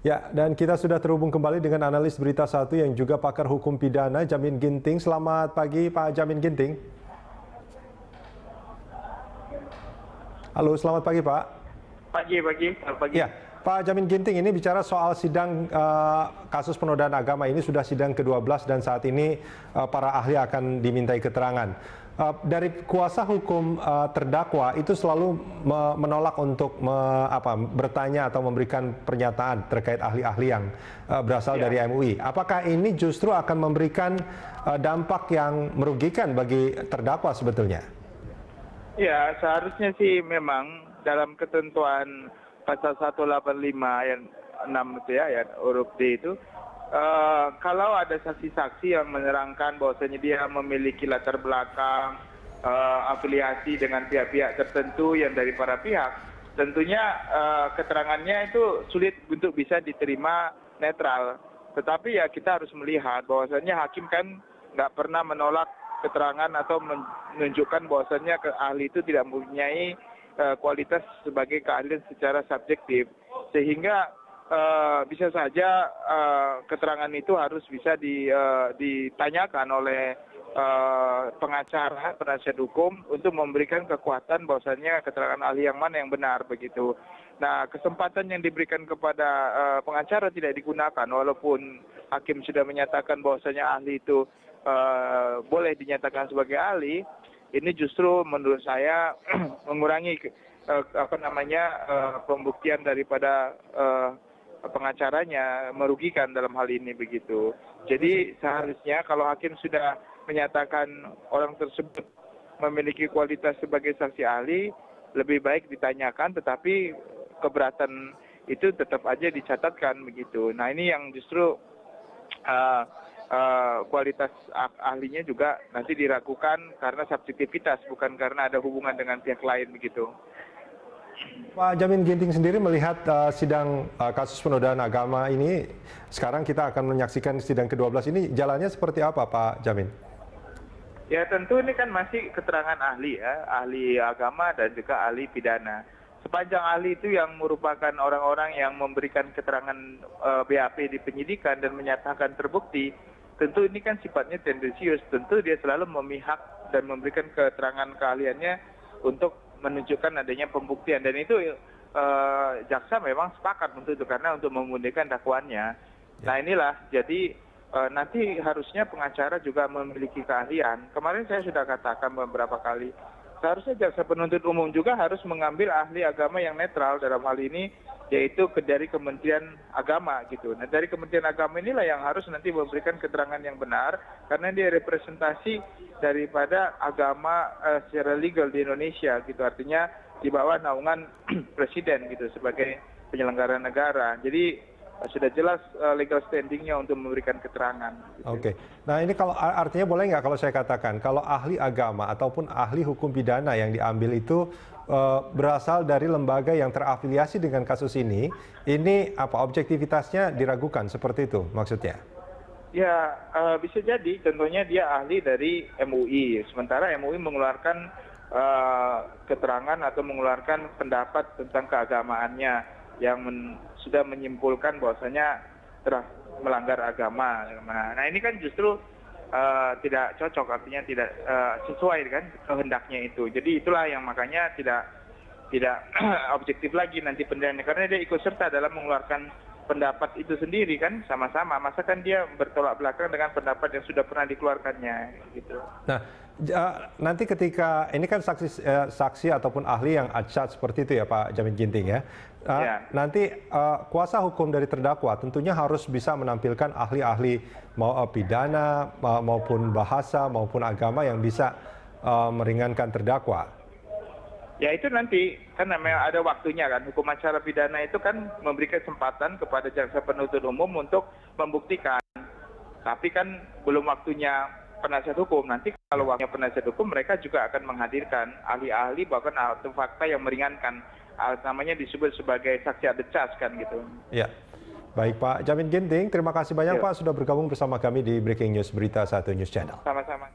Ya, dan kita sudah terhubung kembali dengan analis Berita Satu yang juga pakar hukum pidana, Jamin Ginting. Selamat pagi, Pak Jamin Ginting. Halo, selamat pagi, Pak. Selamat pagi. Ya, Pak Jamin Ginting, ini bicara soal sidang kasus penodaan agama. Ini sudah sidang ke-12 dan saat ini para ahli akan dimintai keterangan. Dari kuasa hukum terdakwa itu selalu menolak untuk bertanya atau memberikan pernyataan terkait ahli-ahli yang berasal dari MUI. Apakah ini justru akan memberikan dampak yang merugikan bagi terdakwa sebetulnya? Ya, seharusnya sih memang dalam ketentuan pasal 185 ayat 6 itu ya, ayat huruf D itu, kalau ada saksi-saksi yang menerangkan bahwasanya dia memiliki latar belakang afiliasi dengan pihak-pihak tertentu yang dari para pihak, tentunya keterangannya itu sulit untuk bisa diterima netral. Tetapi ya kita harus melihat bahwasanya hakim kan nggak pernah menolak keterangan atau menunjukkan bahwasanya ahli itu tidak mempunyai kualitas sebagai keahlian secara subjektif, sehingga bisa saja keterangan itu harus bisa ditanyakan oleh pengacara, penasihat hukum untuk memberikan kekuatan bahwasanya keterangan ahli yang mana yang benar begitu. Nah, kesempatan yang diberikan kepada pengacara tidak digunakan walaupun hakim sudah menyatakan bahwasanya ahli itu boleh dinyatakan sebagai ahli. Ini justru menurut saya mengurangi pembuktian daripada pengacaranya, merugikan dalam hal ini begitu. Jadi seharusnya kalau hakim sudah menyatakan orang tersebut memiliki kualitas sebagai saksi ahli, lebih baik ditanyakan, tetapi keberatan itu tetap aja dicatatkan begitu. Nah, ini yang justru kualitas ahlinya juga nanti diragukan karena subjektivitas, bukan karena ada hubungan dengan pihak lain begitu. Pak Jamin Ginting sendiri melihat sidang kasus penodaan agama ini, sekarang kita akan menyaksikan sidang ke-12 ini, jalannya seperti apa Pak Jamin? Ya tentu ini kan masih keterangan ahli ya, ahli agama dan juga ahli pidana. Sepanjang ahli itu yang merupakan orang-orang yang memberikan keterangan BAP di penyidikan dan menyatakan terbukti, tentu ini kan sifatnya tendensius, tentu dia selalu memihak dan memberikan keterangan keahliannya untuk menunjukkan adanya pembuktian, dan itu jaksa memang sepakat untuk itu karena untuk memudahkan dakwaannya. Nah inilah, jadi nanti harusnya pengacara juga memiliki keahlian. Kemarin saya sudah katakan beberapa kali, seharusnya jaksa penuntut umum juga harus mengambil ahli agama yang netral dalam hal ini, yaitu dari Kementerian Agama gitu. Nah, dari Kementerian Agama inilah yang harus nanti memberikan keterangan yang benar, karena dia representasi daripada agama secara legal di Indonesia gitu. Artinya di bawah naungan presiden gitu sebagai penyelenggara negara. Jadi sudah jelas legal standingnya untuk memberikan keterangan. Gitu. Oke. Nah, ini kalau artinya boleh nggak kalau saya katakan, kalau ahli agama ataupun ahli hukum pidana yang diambil itu berasal dari lembaga yang terafiliasi dengan kasus ini objektivitasnya diragukan, seperti itu maksudnya? Ya, bisa jadi. Contohnya dia ahli dari MUI, sementara MUI mengeluarkan keterangan atau mengeluarkan pendapat tentang keagamaannya yang sudah menyimpulkan bahwasanya telah melanggar agama. Nah, ini kan justru tidak cocok, artinya tidak sesuai dengan kehendaknya itu. Jadi itulah yang makanya tidak objektif lagi nanti penilaiannya, karena dia ikut serta dalam mengeluarkan pendapat itu sendiri kan, sama-sama. Masa kan dia bertolak belakang dengan pendapat yang sudah pernah dikeluarkannya gitu. Nah, nanti ketika ini kan saksi ataupun ahli yang accat seperti itu ya Pak Jamin Ginting ya. Nanti kuasa hukum dari terdakwa tentunya harus bisa menampilkan ahli-ahli pidana maupun bahasa maupun agama yang bisa meringankan terdakwa. Ya itu nanti kan namanya ada waktunya kan, hukum acara pidana itu kan memberi kesempatan kepada jaksa penuntut umum untuk membuktikan. Tapi kan belum waktunya penasihat hukum. Nanti kalau waktunya penasihat hukum, mereka juga akan menghadirkan ahli-ahli bahkan ahli fakta yang meringankan. Namanya disebut sebagai saksi adecas kan gitu. Ya. Baik Pak Jamin Ginting, terima kasih banyak Pak sudah bergabung bersama kami di Breaking News Berita Satu News Channel. Sama-sama.